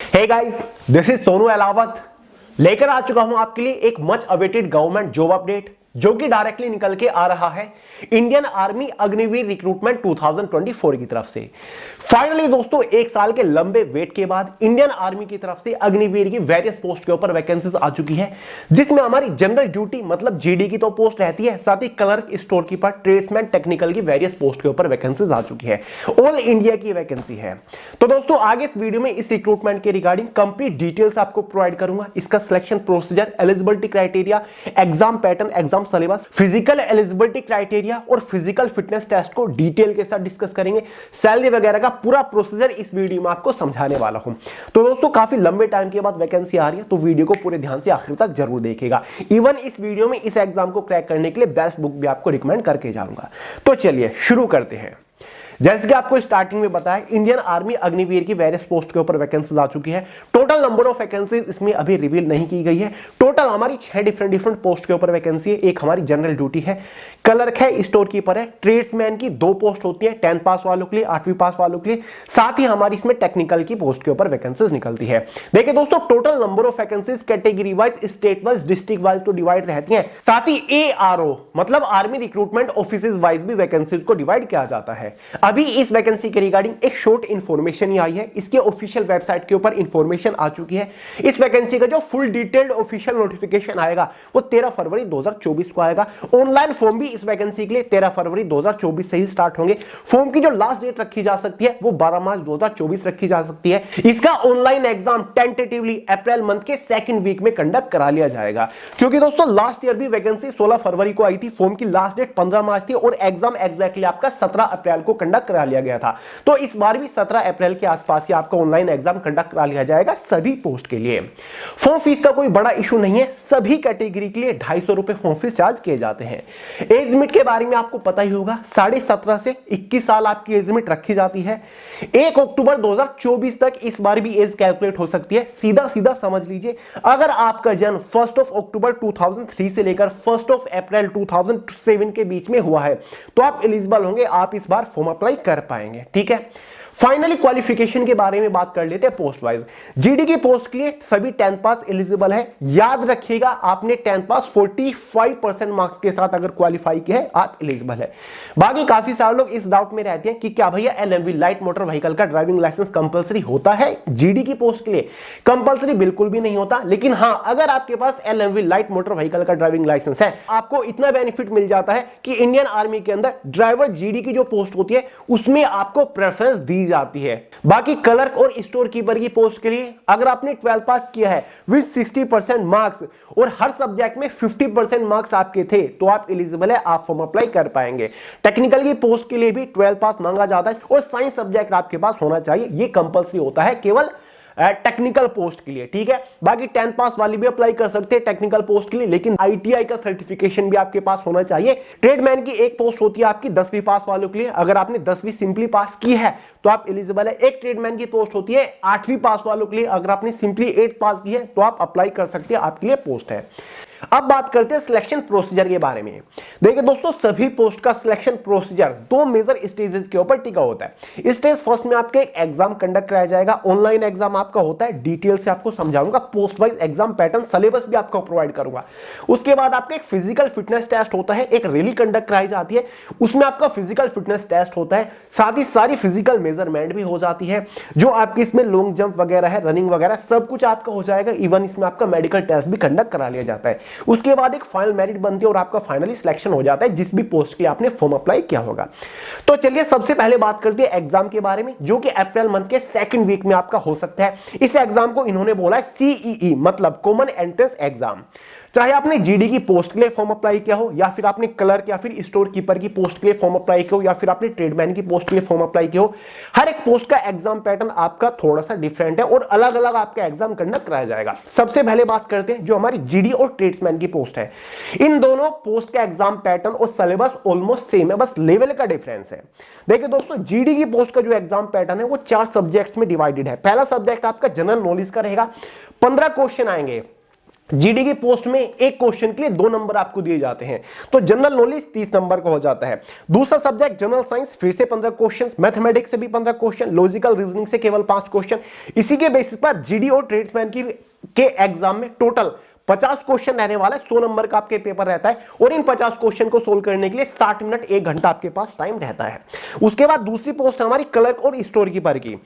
Hey guys, this is Sonu Alawat लेकर आ चुका हूं आपके लिए एक much awaited government job update जो कि डायरेक्टली निकल के आ रहा है इंडियन आर्मी अग्निवीर रिक्रूटमेंट 2024 की तरफ से। फाइनली दोस्तों, एक साल के लंबे वेट के बाद इंडियन आर्मी की तरफ से अग्निवीर की वेरियस पोस्ट के ऊपर वैकेंसीज आ चुकी है, जिसमें हमारी जनरल ड्यूटी मतलब जीडी की तो पोस्ट रहती है, साथ ही clerk, store keeper, tradesman, technical की वेरियस पोस्ट के ऊपर वैकेंसीज आ चुकी है। ऑल इंडिया की वैकेंसी है। तो दोस्तों, आगे इस वीडियो में इस रिक्रूटमेंट के रिगार्डिंग कंप्लीट डिटेल्स आपको प्रोवाइड करूंगा। इसका selection procedure, eligibility criteria, exam pattern, exam syllabus, physical eligibility criteria और फिजिकल फिटनेस टेस्ट को डिटेल के साथ डिस्कस करेंगे। सैलरी वगैरह का पूरा प्रोसीजर इस वीडियो में आपको समझाने वाला हूं। तो दोस्तों, काफी लंबे टाइम के बाद वैकेंसी आ रही है, तो वीडियो को पूरे ध्यान से आखिर तक जरूर देखिएगा। इवन इस वीडियो में इस एग्जाम को क्रैक करने के लिए बेस्ट बुक भी आपको रिकमेंड करके जाऊंगा। तो चलिए शुरू करते हैं। जैसे कि आपको स्टार्टिंग में बताया, इंडियन आर्मी अग्निवीर की वेरियस पोस्ट के ऊपर वैकेंसीज आ चुकी है। टोटल नंबर ऑफ वैकेंसीज इसमें अभी रिवील नहीं की गई है। टोटल हमारी 6 डिफरेंट पोस्ट के ऊपर वैकेंसी है। एक हमारी जनरल ड्यूटी है, क्लर्क है, स्टोर कीपर है, ट्रेड्समैन की 2 पोस्ट होती है, 10th पास वालों के लिए, 8वीं पास वालों के लिए। साथ ही हमारी इसमें टेक्निकल की पोस्ट के ऊपर वैकेंसीज निकलती है। देखिए दोस्तों, total number of vacancies category wise, state wise, district wise तो डिवाइड रहती है। साथ ही ARO मतलब आर्मी रिक्रूटमेंट ऑफिसेज वाइज भी वैकेंसीज को डिवाइड किया जाता है। अभी इस वैकेंसी के रिगार्डिंग एक शॉर्ट इंफॉर्मेशन ही आई है। इसके ऑफिशियल वेबसाइट के ऊपर इंफॉर्मेशन आ चुकी है। इस वैकेंसी का जो फुल डिटेल्ड ऑफिशियल नोटिफिकेशन आएगा वो 13 फरवरी 2024 को आएगा। ऑनलाइन फॉर्म भी इस वैकेंसी के लिए 13 फरवरी 2024 से ही स्टार्ट होंगे। फॉर्म की जो लास्ट डेट रखी जा सकती है वो 12 मार्च 2024 रखी जा सकती है। इसका online exam tentatively April month के सेकंड वीक में कंडक्ट करा लिया जाएगा, क्योंकि दोस्तों लास्ट ईयर भी वैकेंसी 16 फरवरी को आई थी। फॉर्म की लास्ट डेट 15 मार्च थी और एग्जाम एग्जैक्टली आपका 17 अप्रैल को कंडक्ट करा लिया गया था। तो इस बार भी 17 अप्रैल के आसपास ही आपका ऑनलाइन एग्जाम कंडक्ट करा लिया जाएगा सभी पोस्ट के लिए। फॉर्म फीस का कोई बड़ा इशू नहीं है। सभी कैटेगरी के लिए 250 रुपए फॉर्म फीस चार्ज किए जाते हैं। एज लिमिट के बारे में आपको पता ही होगा, 17.5 से 21 साल आपकी एज लिमिट रखी जाती है। 1 अक्टूबर 2024 तक इस बार भी एज कैलकुलेट हो सकती है। सीधा सीधा समझ लीजिए, अगर आपका जन्म 1 अक्टूबर 2003 से लेकर 1 अप्रैल 2007 के बीच में हुआ है तो आप एलिजिबल होंगे, आप इस बार फॉर्म अप्लाई कर पाएंगे। ठीक है, फाइनली क्वालिफिकेशन के बारे में बात कर लेते हैं पोस्ट वाइज। जीडी की पोस्ट के लिए सभी 10th पास एलिजिबल है। याद रखिएगा, आपने 10th पास 45% मार्क्स के साथ अगर क्वालिफाई किया है आप एलिजिबल है। बाकी काफी सारे लोग इस डाउट में रहते हैं कि क्या भैया LMV लाइट मोटर व्हीकल का ड्राइविंग लाइसेंस कंपलसरी होता है जीडी की पोस्ट के लिए? कंपलसरी बिल्कुल भी नहीं होता, लेकिन हां, अगर आपके पास LMV लाइट मोटर व्हीकल का ड्राइविंग लाइसेंस है, आपको इतना बेनिफिट मिल जाता है कि इंडियन आर्मी के अंदर ड्राइवर जीडी की जो पोस्ट होती है उसमें आपको प्रेफरेंस दी जाती है। बाकी क्लर्क और स्टोर कीपर की पोस्ट के लिए अगर आपने 12th पास किया है विद 60% मार्क्स और हर सब्जेक्ट में 50% मार्क्स आपके थे तो आप एलिजिबल है, आप फॉर्म अप्लाई कर पाएंगे। टेक्निकल की पोस्ट के लिए भी 12th पास मांगा जाता है और साइंस सब्जेक्ट आपके पास होना चाहिए। ये कंपलसरी होता है केवल टेक्निकल पोस्ट के लिए। ठीक है, बाकी 10th पास वाली भी अप्लाई कर सकते हैं टेक्निकल पोस्ट के लिए, लेकिन ITI का सर्टिफिकेशन भी आपके पास होना चाहिए। ट्रेडमैन की एक पोस्ट होती है आपकी 10वीं पास वालों के लिए, अगर आपने 10वीं सिंपली पास की है तो आप एलिजिबल है। एक ट्रेडमैन की पोस्ट होती है 8वीं पास वालों के लिए, अगर आपने सिंपली 8 पास की है तो आप अप्लाई कर सकते हैं, आपके लिए पोस्ट है। अब बात करते हैं सिलेक्शन प्रोसीजर के बारे में। देखिए दोस्तों, सभी पोस्ट का सिलेक्शन प्रोसीजर 2 मेजर स्टेजेस के ऊपर टिका होता है। स्टेज फर्स्ट में आपका एक एग्जाम कंडक्ट कराया जाएगा। ऑनलाइन एग्जाम आपका होता है, डिटेल से आपको समझाऊंगा। Post wise exam pattern, syllabus भी आपको प्रोवाइड करूंगा। उसके बाद आपका एक फिजिकल फिटनेस टेस्ट होता है, एक रैली कंडक्ट कराई जाती है, उसमें आपका फिजिकल फिटनेस टेस्ट होता है। साथ ही सारी फिजिकल मेजरमेंट भी हो जाती है, जो आपकी इसमें लॉन्ग जंप वगैरह है, रनिंग वगैरह सब कुछ आपका हो जाएगा। इवन इसमें आपका मेडिकल टेस्ट भी कंडक्ट करा लिया जाता है। उसके बाद एक फाइनल मेरिट बनती है और आपका फाइनली सिलेक्शन हो जाता है जिस भी पोस्ट के लिए आपने फॉर्म अप्लाई किया होगा। तो चलिए सबसे पहले बात करते हैं एग्जाम के बारे में, जो कि अप्रैल मंथ के सेकंड वीक में आपका हो सकता है। इस एग्जाम को इन्होंने बोला है CEE मतलब कॉमन एंट्रेंस एग्जाम। चाहे आपने जीडी की पोस्ट के लिए फॉर्म अप्लाई किया हो, या फिर आपने क्लर्क या फिर स्टोर कीपर की पोस्ट के लिए फॉर्म अप्लाई किया हो, या फिर आपने ट्रेडमैन की पोस्ट के लिए फॉर्म अप्लाई किया हो, हर एक पोस्ट का एग्जाम पैटर्न आपका थोड़ा सा डिफरेंट है और अलग अलग आपका एग्जाम कंडक्ट कराया जाएगा। सबसे पहले बात करते हैं जो हमारी जीडी और ट्रेड्समैन की पोस्ट है। इन दोनों पोस्ट का एग्जाम पैटर्न और सिलेबस ऑलमोस्ट सेम है, बस लेवल का डिफरेंस है। देखिए दोस्तों, जीडी की पोस्ट का जो एग्जाम पैटर्न है वो 4 सब्जेक्ट्स में डिवाइडेड है। पहला सब्जेक्ट आपका जनरल नॉलेज का रहेगा, 15 क्वेश्चन आएंगे। जीडी की पोस्ट में एक क्वेश्चन के लिए 2 नंबर आपको दिए जाते हैं। तो जनरल नॉलेज 30 नंबर का हो जाता है। दूसरा सब्जेक्ट जनरल साइंस, फिर से 15 क्वेश्चन, मैथमेटिक्स से भी 15 क्वेश्चन, लॉजिकल रीजनिंग से केवल 5 क्वेश्चन। इसी के बेसिस पर जीडी और ट्रेड्समैन के एग्जाम में टोटल 50 क्वेश्चन रहने वाला है। 100 नंबर का आपके पेपर रहता है और इन 50 क्वेश्चन को सोल्व करने के लिए 60 मिनट 1 घंटा आपके पास टाइम रहता है। उसके बाद दूसरी पोस्ट है हमारी क्लर्क और स्टोर कीपर की।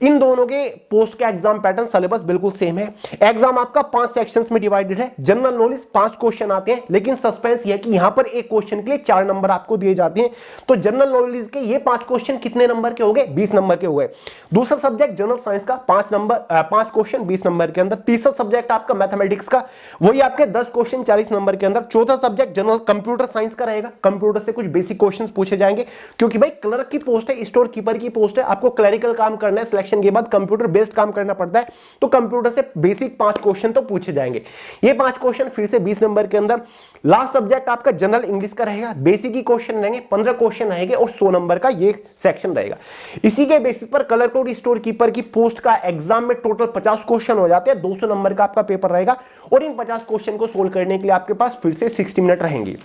इन दोनों के पोस्ट का एग्जाम पैटर्न सिलेबस बिल्कुल सेम है। एग्जाम आपका 5 सेक्शंस में डिवाइडेड है। जनरल नॉलेज 5 क्वेश्चन आते हैं, लेकिन सस्पेंस यह है कि यहां पर एक क्वेश्चन के लिए 4 नंबर आपको दिए जाते हैं। तो जनरल नॉलेज के ये 5 क्वेश्चन कितने नंबर के हो गए? 20 नंबर के हो गए। दूसरा सब्जेक्ट जनरल साइंस का 5 क्वेश्चन 20 नंबर के अंदर। तीसरा सब्जेक्ट आपका मैथमेटिक्स का, वही आपके 10 क्वेश्चन 40 नंबर के अंदर। चौथा सब्जेक्ट जनरल कंप्यूटर साइंस का रहेगा। कंप्यूटर से कुछ बेसिक क्वेश्चन पूछे जाएंगे, क्योंकि भाई क्लर्क की पोस्ट है, स्टोर कीपर की पोस्ट है, आपको क्लरिकल काम करना है, सिलेक्शन के बाद कंप्यूटर बेस्ड काम करना पड़ता है, तो कंप्यूटर से बेसिक 5 क्वेश्चन तो पूछे जाएंगे। ये 5 क्वेश्चन फिर से 20 नंबर के अंदर। लास्ट सब्जेक्ट आपका जनरल इंग्लिश का रहेगा। बेसिक ही क्वेश्चन रहेंगे, 15 क्वेश्चन रहेंगे और 100 नंबर का ये सेक्शन रहेगा। इसी के बेसिस पर क्लर्क और स्टोर कीपर की पोस्ट का एग्जाम में टोटल 50 क्वेश्चन हो जाते हैं। 200 नंबर का आपका पेपर रहेगा और इन 50 क्वेश्चन को सोल्व करने के लिए आपके पास फिर से 60 मिनट रहेंगी।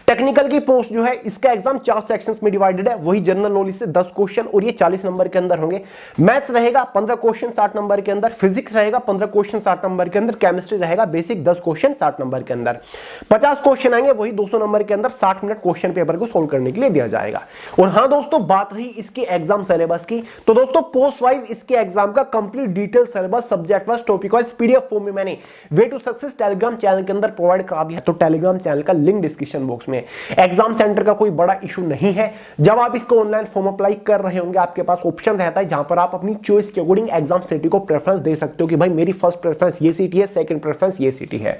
टेक्निकल की पोस्ट जो है, इसका एग्जाम 4 सेक्शंस में डिवाइडेड है। वही जनरल नॉलेज से 10 क्वेश्चन और ये 40 नंबर के अंदर होंगे। मैथ्स रहेगा 15 क्वेश्चन 60 नंबर के अंदर। फिजिक्स रहेगा 15 क्वेश्चन 60 नंबर के अंदर। केमिस्ट्री रहेगा बेसिक 10 क्वेश्चन 60 नंबर के अंदर। 50 क्वेश्चन आएंगे वही 200 नंबर के अंदर। 60 मिनट क्वेश्चन पेपर को सोल्व करने के लिए दिया जाएगा। और हाँ दोस्तों, बात रही इसके एग्जाम सिलेबस की, तो दोस्तों पोस्ट वाइज इसके एग्जाम का complete detail syllabus, subject wise, topic wise PDF form में मैंने way to success Telegram channel के अंदर प्रोवाइड करा दिया। तो टेलीग्राम चैनल का लिंक डिस्क्रिप्शन बॉक्स में। एग्जाम सेंटर का कोई बड़ा इशू नहीं है। जब आप इसको ऑनलाइन फॉर्म अप्लाई कर रहे होंगे, आपके पास ऑप्शन रहता है जहां पर आप अपनी चॉइस के अकॉर्डिंग एग्जाम सिटी को प्रेफरेंस दे सकते हो कि भाई मेरी फर्स्ट प्रेफरेंस ये सिटी है, सेकंड प्रेफरेंस ये सिटी है।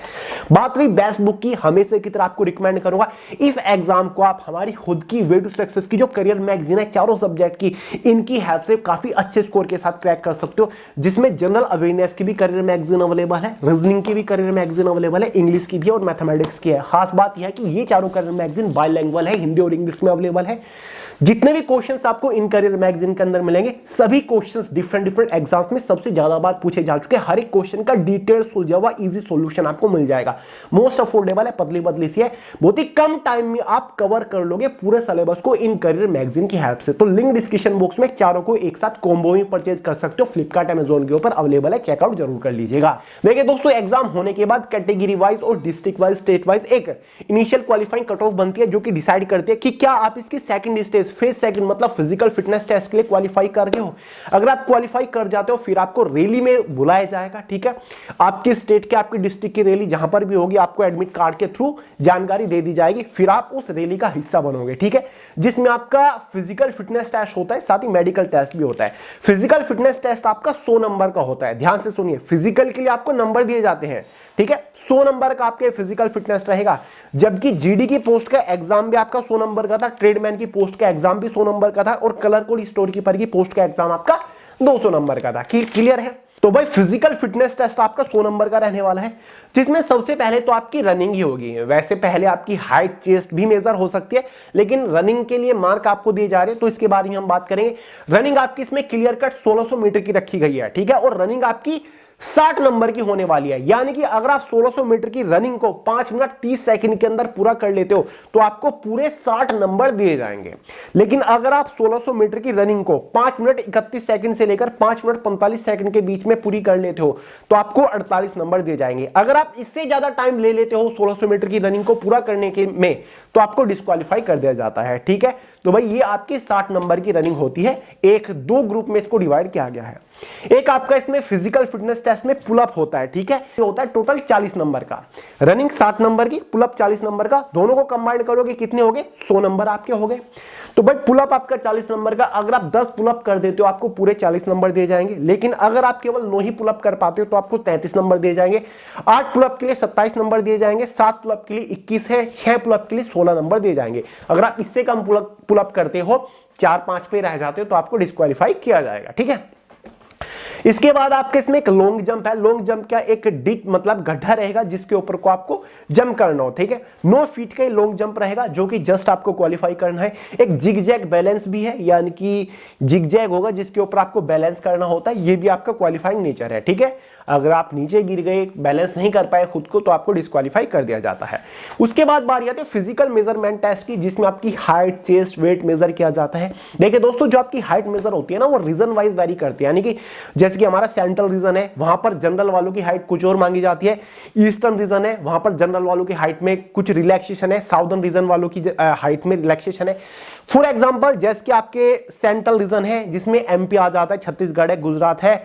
बात रही बेस्ट बुक की, हमेशा की तरह आपको रिकमेंड करूंगा इस एग्जाम को आप हमारी खुद की वे टू सक्सेस की जो करियर मैगजीन है, चारों सब्जेक्ट की, इनकी हेल्प से काफी अच्छे स्कोर के साथ क्रैक कर सकते हो। जिसमें जनरल अवेयरनेस की भी करियर मैगजीन अवेलेबल है, रीजनिंग की भी करियर मैगजीन अवेलेबल है, इंग्लिश की भी और मैथमेटिक्स की है। खास बात यह है कि ये चारों करियर मैगजीन बाइलैंग्वेज है, हिंदी और इंग्लिश में अवेलेबल है। जितने भी क्वेश्चंस आपको इन करियर मैगजीन के अंदर मिलेंगे, सभी क्वेश्चंस डिफरेंट एग्जाम्स में सबसे ज्यादा बार पूछे जा चुके हैं। हर एक क्वेश्चन का डिटेल सुलझा हुआ इजी सॉल्यूशन आपको मिल जाएगा। मोस्ट अफोर्डेबल है, पतली पतली सी है, बहुत ही कम टाइम में आप कवर कर लोगे पूरे सिलेबस को इन करियर मैगजीन की हेल्प से। तो लिंक डिस्क्रिप्शन बॉक्स में चारों को एक साथ कॉम्बो में परचेज कर सकते हो। फ्लिपकार्ट अमेजॉन के ऊपर अवेलेबल है, चेकआउट जरूर कर लीजिएगा। देखिए दोस्तों, एग्जाम होने के बाद कैटेगरी वाइज और डिस्ट्रिक्ट वाइज, स्टेट वाइज एक इनिशियल क्वालिफाइंग कट ऑफ बनती है, जो कि डिसाइड करती है कि क्या आप इसकी सेकंड स्टेज, फेज सेकंड मतलब फिजिकल फिटनेस टेस्ट के लिए क्वालिफाई कर गए हो। अगर आप क्वालिफाई कर जाते हो, फिर आपको रैली में बुलाया जाएगा। ठीक है, आपकी स्टेट के, आपकी डिस्ट्रिक्ट की रैली जहां पर भी होगी, आपको एडमिट कार्ड के थ्रू जानकारी दे दी जाएगी। फिर आप उस रैली का हिस्सा बनोगे। ठीक है, जिसमें आपका फिजिकल फिटनेस टेस्ट होता है, साथ ही मेडिकल टेस्ट भी होता है। फिजिकल फिटनेस टेस्ट आपका 100 नंबर का होता है। ध्यान से सुनिए, फिजिकल के लिए आपको नंबर दिए जाते हैं। ठीक है, 100 नंबर का आपके फिजिकल फिटनेस रहेगा। जबकि जीडी की पोस्ट का एग्जाम भी आपका 100 नंबर का था, ट्रेडमैन की पोस्ट का एग्जाम भी 100 नंबर का था और क्लर्क और स्टोर कीपर की पोस्ट का एग्जाम आपका 200 नंबर का था। क्लियर है? तो भाई फिजिकल फिटनेस टेस्ट आपका 100 नंबर का रहने वाला है, जिसमें सबसे पहले तो आपकी रनिंग ही होगी। वैसे पहले आपकी हाइट, चेस्ट भी मेजर हो सकती है, लेकिन रनिंग के लिए मार्क आपको दिए जा रहे हैं, तो इसके बारे में हम बात करेंगे। रनिंग आपकी इसमें क्लियर कट 1600 मीटर की रखी गई है। ठीक है, और रनिंग आपकी 60 नंबर की होने वाली है। यानी कि अगर आप 1600 मीटर की रनिंग को 5 मिनट 30 सेकंड के अंदर पूरा कर लेते हो, तो आपको पूरे 60 नंबर दिए जाएंगे। लेकिन अगर आप 1600 मीटर की रनिंग को 5 मिनट 31 सेकंड से लेकर 5 मिनट 45 सेकंड के बीच में पूरी कर लेते हो, तो आपको 48 नंबर दिए जाएंगे। अगर आप इससे ज्यादा टाइम ले लेते हो 1600 मीटर की रनिंग को पूरा करने के में, तो आपको डिस्क्वालीफाई कर दिया जाता है। ठीक है, तो भाई ये आपकी 60 नंबर की रनिंग होती है। एक दो ग्रुप में इसको डिवाइड किया गया है। एक आपका इसमें फिजिकल फिटनेस टेस्ट में पुलअप होता है। ठीक है, ये होता है टोटल 40 नंबर का। रनिंग 60 नंबर की, पुलअप 40 नंबर का, दोनों को कंबाइन करोगे कितने हो गए? 100 नंबर आपके हो गए। तो भाई पुलअप आपका 40 नंबर का, अगर आप 10 पुलअप कर देते हो, आपको पूरे 40 नंबर दिए जाएंगे। लेकिन अगर आप केवल 9 ही पुलअप कर पाते हो, तो आपको 33 नंबर दिए जाएंगे। 8 पुलअप के लिए 27 नंबर दिए जाएंगे। 7 पुलअप के लिए 21 है। 6 पुलअप के लिए 16 नंबर दिए जाएंगे। अगर आप इससे कम पुलअप करते हो, 4-5 पे रह जाते हो, तो आपको डिस्क्वालीफाई किया जाएगा। ठीक है, इसके बाद आपके इसमें एक लॉन्ग जंप है। लॉन्ग जंप का एक डिट मतलब गड्ढा रहेगा जिसके ऊपर को आपको जंप करना हो, ठीक है। 9 फीट का लॉन्ग जंप रहेगा जो कि जस्ट आपको क्वालिफाई करना है। एक जिगजैग बैलेंस भी है, यानी कि जिगजैग होगा जिसके ऊपर आपको बैलेंस करना होता है, ये भी आपका क्वालिफाइंग नेचर है, ठीक है। अगर आप नीचे गिर गए, बैलेंस नहीं कर पाए खुद को, तो आपको डिस्क्वालीफाई कर दिया जाता है। उसके बाद बारी आती है फिजिकल मेजरमेंट टेस्ट की, जिसमें आपकी हाइट, चेस्ट, वेट मेजर किया जाता है। देखिए दोस्तों, जो आपकी हाइट मेजर होती है ना, वो रीजन वाइज वेरी करती है, यानी कि जैसे कि हमारा सेंट्रल रीजन है, वहां पर जनरल वालों की हाइट कुछ और मांगी जाती है। ईस्टर्न रीजन है, वहां पर जनरल वालों की हाइट में कुछ रिलैक्सेशन है। साउदर्न रीजन वालों की हाइट में रिलैक्सेशन है। फॉर एग्जाम्पल, जैसे कि आपके सेंट्रल रीजन है जिसमें एमपी आ जाता है, छत्तीसगढ़ है, गुजरात है,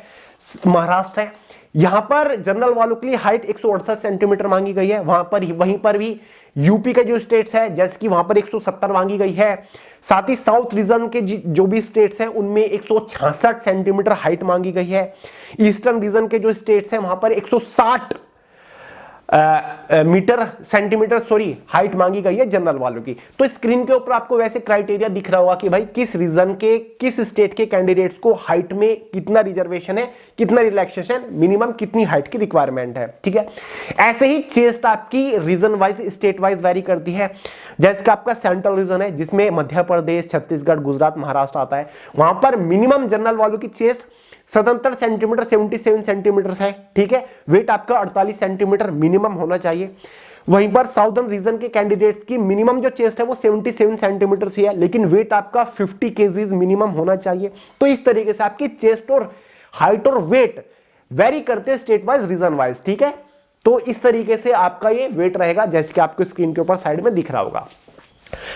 महाराष्ट्र है, यहां पर जनरल वालों के लिए हाइट 168 सेंटीमीटर मांगी गई है। वहीं पर भी यूपी के जो स्टेट्स है, जैसे कि वहां पर 170 मांगी गई है। साथ ही साउथ रीजन के जो भी स्टेट्स हैं उनमें 166 सेंटीमीटर हाइट मांगी गई है। ईस्टर्न रीजन के जो स्टेट्स हैं वहां पर 160 सेंटीमीटर हाइट मांगी गई है जनरल वालों की। तो स्क्रीन के ऊपर आपको वैसे क्राइटेरिया दिख रहा होगा कि भाई किस रीजन के, किस स्टेट के कैंडिडेट्स को हाइट में कितना रिजर्वेशन है, कितना रिलैक्सेशन, मिनिमम कितनी हाइट की रिक्वायरमेंट है, ठीक है। ऐसे ही चेस्ट आपकी region wise, state wise very करती है। जैसे कि आपका सेंट्रल रीजन है जिसमें मध्य प्रदेश, छत्तीसगढ़, गुजरात, महाराष्ट्र आता है, वहां पर मिनिमम जनरल वालों की चेस्ट 77 सेंटीमीटर 77 सेंटीमीटर है, ठीक है। वेट आपका 48 सेंटीमीटर मिनिमम होना चाहिए। वहीं पर साउदर्न रीजन के कैंडिडेट्स की मिनिमम जो चेस्ट है वो 77 सेंटीमीटर से है, लेकिन वेट आपका 50 केजीज मिनिमम होना चाहिए। तो इस तरीके से आपकी चेस्ट और हाइट और वेट वेरी करते हैं स्टेट वाइज, रीजन वाइज, ठीक है। तो इस तरीके से आपका ये वेट रहेगा, जैसे कि आपको स्क्रीन के ऊपर साइड में दिख रहा होगा।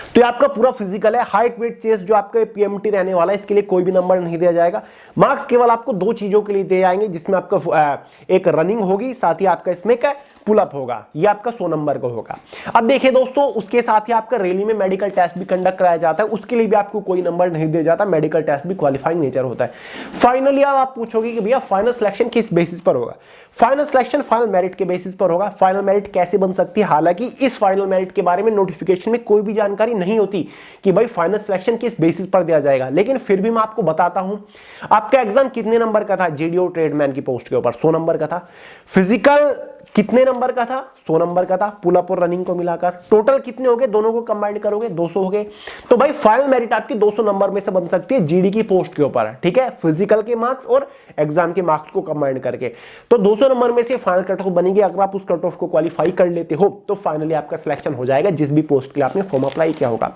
तो ये आपका पूरा फिजिकल है। हाइट, वेट, चेस्ट जो आपका पीएमटी रहने वाला है, इसके लिए कोई भी नंबर नहीं दिया जाएगा। मार्क्स केवल आपको 2 चीजों के लिए दिए जाएंगे, जिसमें आपका एक रनिंग होगी, साथ ही आपका इसमें क्या पुलअप होगा, ये आपका 100 नंबर का होगा। अब देखिए दोस्तों, उसके साथ ही आपका रैली में मेडिकल टेस्ट भी कंडक्ट कराया जाता है, उसके लिए भी आपको कोई नंबर नहीं दिया जाता, मेडिकल टेस्ट भी क्वालिफाइंग नेचर होता है। फाइनली अब आप पूछोगे कि भैया फाइनल सिलेक्शन किस बेसिस पर होगा। फाइनल सिलेक्शन फाइनल मेरिट के बेसिस पर होगा। फाइनल मेरिट कैसे बन सकती है, हालांकि इस फाइनल मेरिट के बारे में नोटिफिकेशन में कोई भी जानकारी नहीं होती कि भाई फाइनल सिलेक्शन किस बेसिस पर दिया जाएगा, लेकिन फिर भी मैं आपको बताता हूं। आपका एग्जाम कितने नंबर का था, जीडीओ ट्रेडमैन की पोस्ट के ऊपर 100 नंबर का था। फिजिकल कितने नंबर का था, 100 नंबर का था, पुलअप और रनिंग को मिलाकर। टोटल कितने हो गए, दोनों को कंबाइंड करोगे 200 हो गए। तो भाई फाइनल मेरिट आपकी 200 नंबर में से बन सकती है जीडी की पोस्ट के ऊपर, ठीक है, फिजिकल के मार्क्स और एग्जाम के मार्क्स को कंबाइंड करके। तो 200 नंबर में से फाइनल कट ऑफ बनेगी। अगर आप उस कट ऑफ को क्वालिफाई कर लेते हो तो फाइनली आपका सिलेक्शन हो जाएगा, जिस भी पोस्ट के लिए आपने फॉर्म अप्लाई किया होगा।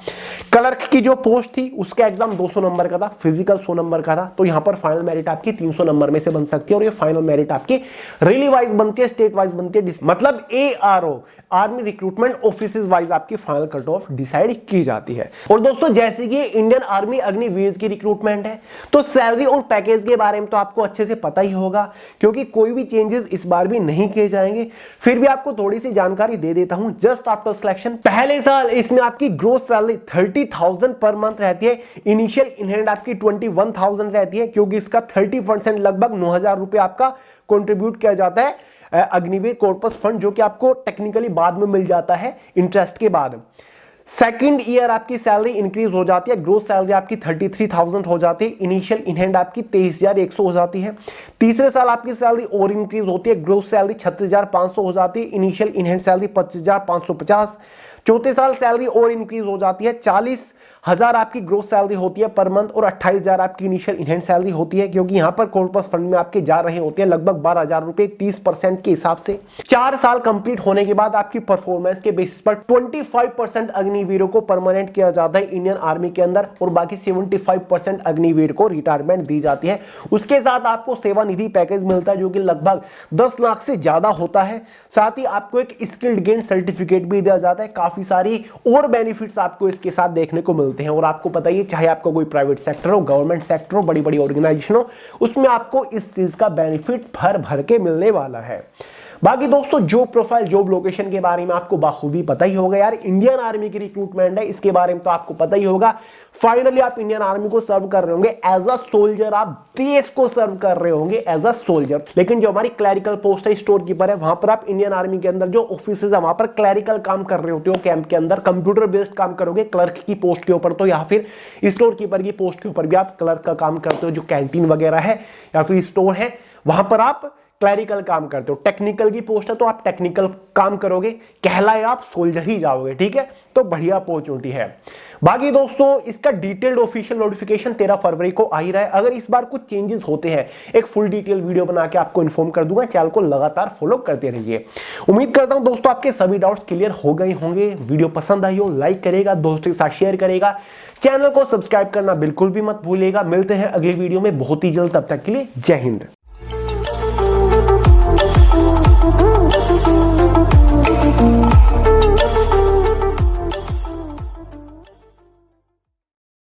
क्लर्क की जो पोस्ट थी उसका एग्जाम 200 नंबर का था, फिजिकल 100 नंबर का था, तो यहां पर फाइनल मेरिट आपकी 300 नंबर में से बन सकती है। और ये फाइनल मेरिट आपकी रैली वाइज बनती है, स्टेट वाइज बनती है, मतलब ARO army recruitment offices wise आपकी फाइनल कट ऑफ डिसाइड की जाती है। और दोस्तों, जैसे कि इंडियन आर्मी अग्निवीर की रिक्रूटमेंट है, तो सैलरी और पैकेज के बारे में तो आपको अच्छे से पता ही होगा, क्योंकि कोई भी चेंजेस इस बार भी नहीं किए जाएंगे। फिर भी आपको थोड़ी सी जानकारी दे देता हूं। जस्ट आफ्टर सिलेक्शन पहले साल इसमें आपकी ग्रोथ सैलरी 30,000 पर मंथ रहती है। इनिशियल इन हैंड आपकी 21,000 रहती है, क्योंकि इसका 30% लगभग 9,000 रुपए आपका कॉन्ट्रीब्यूट किया जाता है अग्निवीर कॉर्पस फंड, जो कि आपको टेक्निकली बाद में मिल जाता है इंटरेस्ट के बाद। सेकंड ईयर आपकी सैलरी इंक्रीज हो जाती है, ग्रोथ सैलरी आपकी 33,000 हो जाती है, इनिशियल इन हैंड आपकी 23,100 हो जाती है। तीसरे साल आपकी सैलरी और इंक्रीज होती है, ग्रोथ सैलरी 36,500 हो जाती है, इनिशियल इन हैंड सैलरी 25,550। चौथे साल सैलरी और इंक्रीज हो जाती है, 40,000 आपकी ग्रोथ सैलरी होती है पर मंथ, और 28,000 आपकी इनिशियल इन हैंड सैलरी होती है, क्योंकि यहां पर कॉर्पस फंड में आपके जा रहे होते हैं लगभग 12,000 रुपए 30% के हिसाब से। 4 साल कंप्लीट होने के बाद आपकी परफॉर्मेंस के बेसिस पर 25% अग्निवीरों को परमानेंट किया जाता है इंडियन आर्मी के अंदर, और बाकी 75% अग्निवीर को रिटायरमेंट दी जाती है। उसके साथ आपको सेवानिधि पैकेज मिलता है, जो कि लगभग 10 लाख से ज्यादा होता है। साथ ही आपको एक स्किल्ड गेन सर्टिफिकेट भी दिया जाता है। काफी सारी और बेनिफिट्स आपको इसके साथ देखने को मिलते हैं। और आपको पता ही, चाहे आपका कोई प्राइवेट सेक्टर हो, गवर्नमेंट सेक्टर हो, बड़ी बड़ी ऑर्गेनाइजेशन हो, उसमें आपको इस चीज का बेनिफिट भर भर के मिलने वाला है। बाकी दोस्तों जॉब प्रोफाइल, जॉब लोकेशन के बारे में आपको बाखूबी पता ही होगा यार। इंडियन आर्मी की रिक्रूटमेंट है, इसके बारे में तो आपको पता ही होगा। फाइनली आप इंडियन आर्मी को सर्व कर रहे होंगे एज अ सोल्जर, आप देश को सर्व कर रहे होंगे एज अ सोल्जर। लेकिन जो हमारी क्लैरिकल पोस्ट है, स्टोर कीपर है, वहां पर आप इंडियन आर्मी के अंदर जो ऑफिस है वहां पर क्लैरिकल काम कर रहे होते हो, कैंप के अंदर कंप्यूटर बेस्ड काम करोगे क्लर्क की पोस्ट के ऊपर, तो या फिर स्टोर कीपर की पोस्ट के ऊपर भी आप क्लर्क का काम करते हो। जो कैंटीन वगैरह है या फिर स्टोर है वहां पर आप क्लैरिकल काम करते हो। टेक्निकल की पोस्ट है तो आप टेक्निकल काम करोगे, कहलाए आप सोल्जर ही जाओगे, ठीक है। तो बढ़िया अपॉर्चुनिटी है। बाकी दोस्तों इसका डिटेल्ड ऑफिशियल नोटिफिकेशन 13 फरवरी को आ ही रहा है। अगर इस बार कुछ चेंजेस होते हैं एक फुल डिटेल वीडियो बना के आपको इन्फॉर्म कर दूंगा। चैनल को लगातार फॉलो करते रहिए। उम्मीद करता हूं दोस्तों आपके सभी डाउट्स क्लियर हो गए होंगे। वीडियो पसंद आई हो लाइक करेगा, दोस्तों के साथ शेयर करेगा, चैनल को सब्सक्राइब करना बिल्कुल भी मत भूलिएगा। मिलते हैं अगली वीडियो में बहुत ही जल्द, तब तक के लिए जय हिंद।